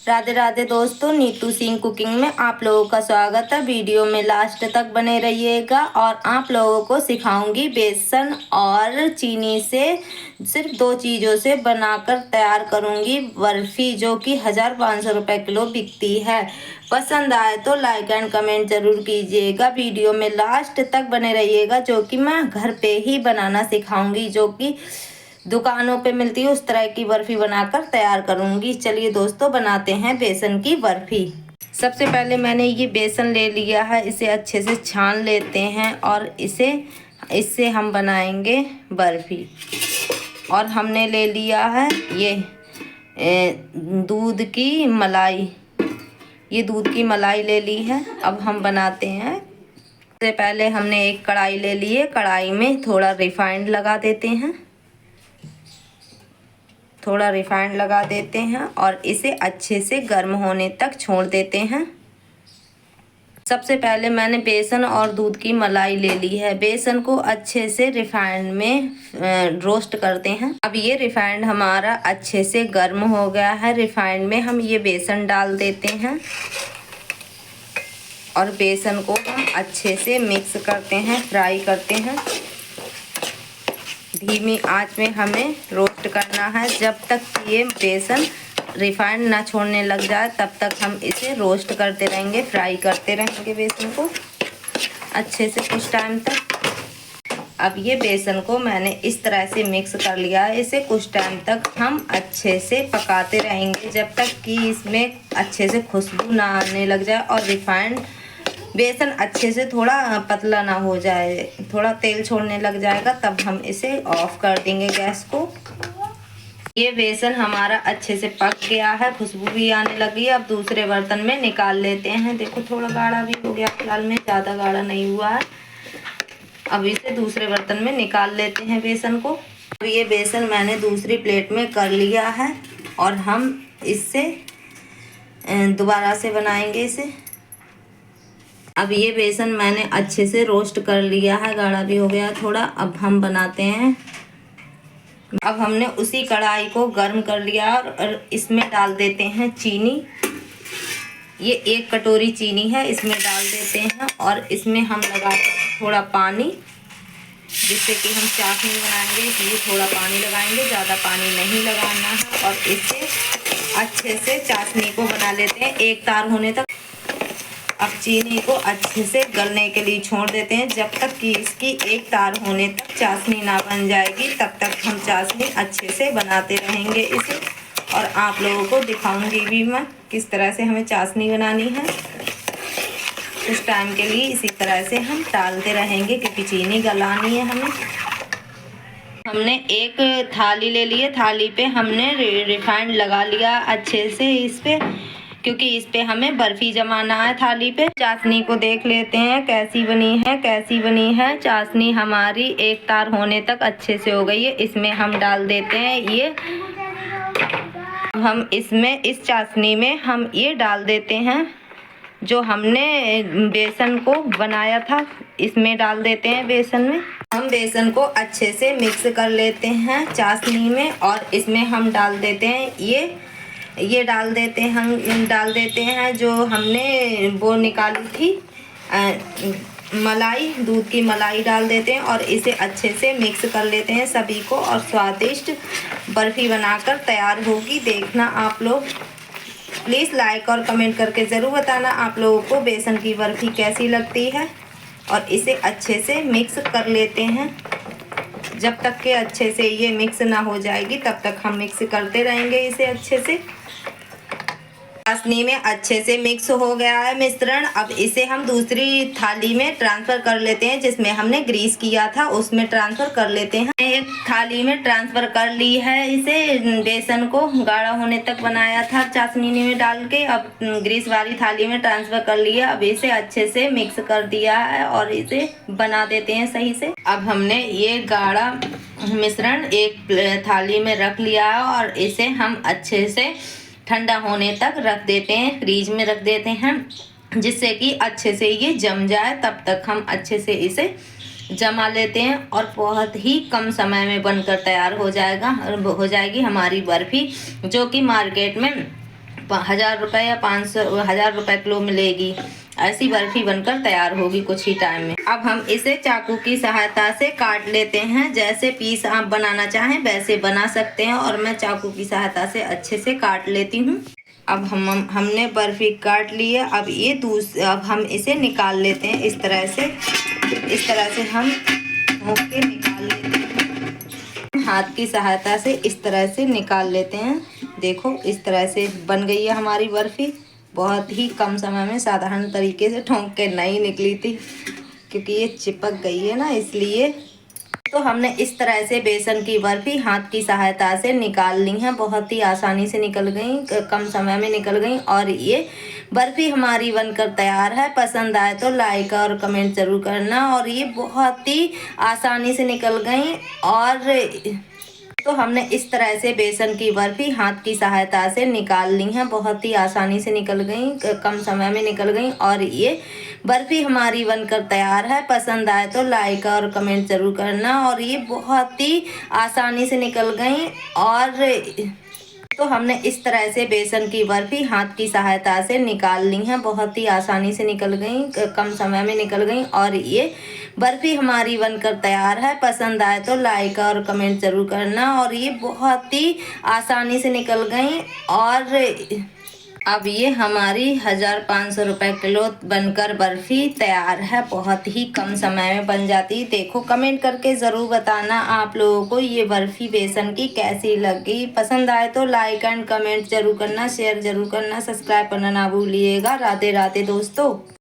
राधे राधे दोस्तों, नीतू सिंह कुकिंग में आप लोगों का स्वागत है। वीडियो में लास्ट तक बने रहिएगा और आप लोगों को सिखाऊंगी बेसन और चीनी से सिर्फ 2 चीज़ों से बनाकर तैयार करूंगी बर्फ़ी, जो कि 1500 रुपये किलो बिकती है। पसंद आए तो लाइक एंड कमेंट ज़रूर कीजिएगा। वीडियो में लास्ट तक बने रहिएगा, जो कि मैं घर पे ही बनाना सिखाऊंगी, जो कि दुकानों पे मिलती है उस तरह की बर्फ़ी बनाकर तैयार करूंगी। चलिए दोस्तों, बनाते हैं बेसन की बर्फ़ी। सबसे पहले मैंने ये बेसन ले लिया है, इसे अच्छे से छान लेते हैं और इससे हम बनाएंगे बर्फ़ी। और हमने ले लिया है ये दूध की मलाई, ये दूध की मलाई ले ली है। अब हम बनाते हैं। सबसे पहले हमने एक कढ़ाई ले ली है, कढ़ाई में थोड़ा रिफाइंड लगा देते हैं, थोड़ा रिफाइंड लगा देते हैं और इसे अच्छे से गर्म होने तक छोड़ देते हैं। सबसे पहले मैंने बेसन और दूध की मलाई ले ली है। बेसन को अच्छे से रिफाइंड में रोस्ट करते हैं। अब ये रिफाइंड हमारा अच्छे से गर्म हो गया है। रिफाइंड में हम ये बेसन डाल देते हैं और बेसन को हम अच्छे से मिक्स करते हैं, फ्राई करते हैं। धीमी आंच में हमें रोस्ट करना है। जब तक ये बेसन रिफाइंड ना छोड़ने लग जाए तब तक हम इसे रोस्ट करते रहेंगे, फ्राई करते रहेंगे बेसन को अच्छे से कुछ टाइम तक। अब ये बेसन को मैंने इस तरह से मिक्स कर लिया है। इसे कुछ टाइम तक हम अच्छे से पकाते रहेंगे, जब तक कि इसमें अच्छे से खुशबू ना आने लग जाए और रिफाइंड बेसन अच्छे से थोड़ा पतला ना हो जाए, थोड़ा तेल छोड़ने लग जाएगा तब हम इसे ऑफ कर देंगे गैस को। ये बेसन हमारा अच्छे से पक गया है, खुशबू भी आने लगी है। अब दूसरे बर्तन में निकाल लेते हैं। देखो थोड़ा गाढ़ा भी हो गया, फिलहाल में ज़्यादा गाढ़ा नहीं हुआ है। अब इसे दूसरे बर्तन में निकाल लेते हैं बेसन को। अब ये बेसन मैंने दूसरी प्लेट में कर लिया है और हम इससे दोबारा से बनाएंगे इसे। अब ये बेसन मैंने अच्छे से रोस्ट कर लिया है, गाढ़ा भी हो गया थोड़ा। अब हम बनाते हैं। अब हमने उसी कढ़ाई को गर्म कर लिया और इसमें डाल देते हैं चीनी। ये 1 कटोरी चीनी है, इसमें डाल देते हैं और इसमें हम लगाते हैं थोड़ा पानी, जिससे कि हम चाशनी बनाएंगे, इसलिए थोड़ा पानी लगाएंगे, ज़्यादा पानी नहीं लगाना है। और इसे अच्छे से चाशनी को बना लेते हैं 1 तार होने तक। अब चीनी को अच्छे से गलने के लिए छोड़ देते हैं, जब तक कि इसकी 1 तार होने तक चाशनी ना बन जाएगी तब तक हम चाशनी अच्छे से बनाते रहेंगे इसे। और आप लोगों को दिखाऊंगी भी मैं किस तरह से हमें चाशनी बनानी है। कुछ टाइम के लिए इसी तरह से हम डालते रहेंगे, क्योंकि चीनी गलानी है हमें। हमने एक थाली ले ली है, थाली पे हमने रिफाइंड लगा लिया अच्छे से इस पे, क्योंकि इस पे हमें बर्फ़ी जमाना है थाली पे। चाशनी को देख लेते हैं कैसी बनी है। चाशनी हमारी 1 तार होने तक अच्छे से हो गई है। इसमें हम डाल देते हैं ये, हम इसमें इस चाशनी में हम ये डाल देते हैं जो हमने बेसन को बनाया था, इसमें डाल देते हैं बेसन में। हम बेसन को अच्छे से मिक्स कर लेते हैं चाशनी में और इसमें हम डाल देते हैं ये डाल देते हैं जो हमने वो निकाली थी मलाई, दूध की मलाई डाल देते हैं और इसे अच्छे से मिक्स कर लेते हैं सभी को। और स्वादिष्ट बर्फ़ी बनाकर तैयार होगी, देखना आप लोग। प्लीज़ लाइक और कमेंट करके ज़रूर बताना आप लोगों को बेसन की बर्फ़ी कैसी लगती है। और इसे अच्छे से मिक्स कर लेते हैं, जब तक कि अच्छे से ये मिक्स ना हो जाएगी तब तक हम मिक्स करते रहेंगे इसे अच्छे से। चाशनी में अच्छे से मिक्स हो गया है मिश्रण। अब इसे हम दूसरी थाली में ट्रांसफ़र कर लेते हैं, जिसमें हमने ग्रीस किया था उसमें ट्रांसफ़र कर लेते हैं। एक थाली में ट्रांसफ़र कर ली है इसे, बेसन को गाढ़ा होने तक बनाया था चाशनी में डाल के। अब ग्रीस वाली थाली में ट्रांसफ़र कर लिया। अब इसे अच्छे से मिक्स कर दिया है और इसे बना देते हैं सही से। अब हमने ये गाढ़ा मिश्रण एक थाली में रख लिया है और इसे हम अच्छे से ठंडा होने तक रख देते हैं, फ्रीज में रख देते हैं, जिससे कि अच्छे से ये जम जाए। तब तक हम अच्छे से इसे जमा लेते हैं और बहुत ही कम समय में बनकर तैयार हो जाएगी हमारी बर्फ़ी, जो कि मार्केट में 1000 रुपये या 500 1000 रुपये किलो मिलेगी। ऐसी बर्फी बनकर तैयार होगी कुछ ही टाइम में। अब हम इसे चाकू की सहायता से काट लेते हैं। जैसे पीस आप बनाना चाहें वैसे बना सकते हैं, और मैं चाकू की सहायता से अच्छे से काट लेती हूँ। अब हमने बर्फी काट ली है। अब हम इसे निकाल लेते हैं। इस तरह से हम ठोक के निकाल लेते हैं। हाथ की सहायता से इस तरह से निकाल लेते हैं। देखो इस तरह से बन गई है हमारी बर्फी। बहुत ही कम समय में साधारण तरीके से ठोक के नहीं निकली थी, क्योंकि ये चिपक गई है ना, इसलिए। तो हमने इस तरह से बेसन की बर्फी हाथ की सहायता से निकाल ली है। बहुत ही आसानी से निकल गई, कम समय में निकल गई, और ये बर्फी हमारी बनकर तैयार है। पसंद आए तो लाइक और कमेंट जरूर करना। और ये बहुत ही आसानी से निकल गई। और तो हमने इस तरह से बेसन की बर्फी हाथ की सहायता से निकाल ली है। बहुत ही आसानी से निकल गई, कम समय में निकल गई, और ये बर्फी हमारी बनकर तैयार है। पसंद आए तो लाइक और कमेंट जरूर करना। और ये बहुत ही आसानी से निकल गई। और तो हमने इस तरह से बेसन की बर्फी हाथ की सहायता से निकाल ली है। बहुत ही आसानी से निकल गई, कम समय में निकल गई, और ये बर्फी हमारी बनकर तैयार है। पसंद आए तो लाइक और कमेंट जरूर करना। और ये बहुत ही आसानी से निकल गई। और अब ये हमारी 1500 रुपये किलो बनकर बर्फी तैयार है। बहुत ही कम समय में बन जाती। देखो कमेंट करके ज़रूर बताना आप लोगों को ये बर्फी बेसन की कैसी लगी। पसंद आए तो लाइक एंड कमेंट जरूर करना, शेयर जरूर करना, सब्सक्राइब करना ना भूलिएगा। राधे राधे दोस्तों।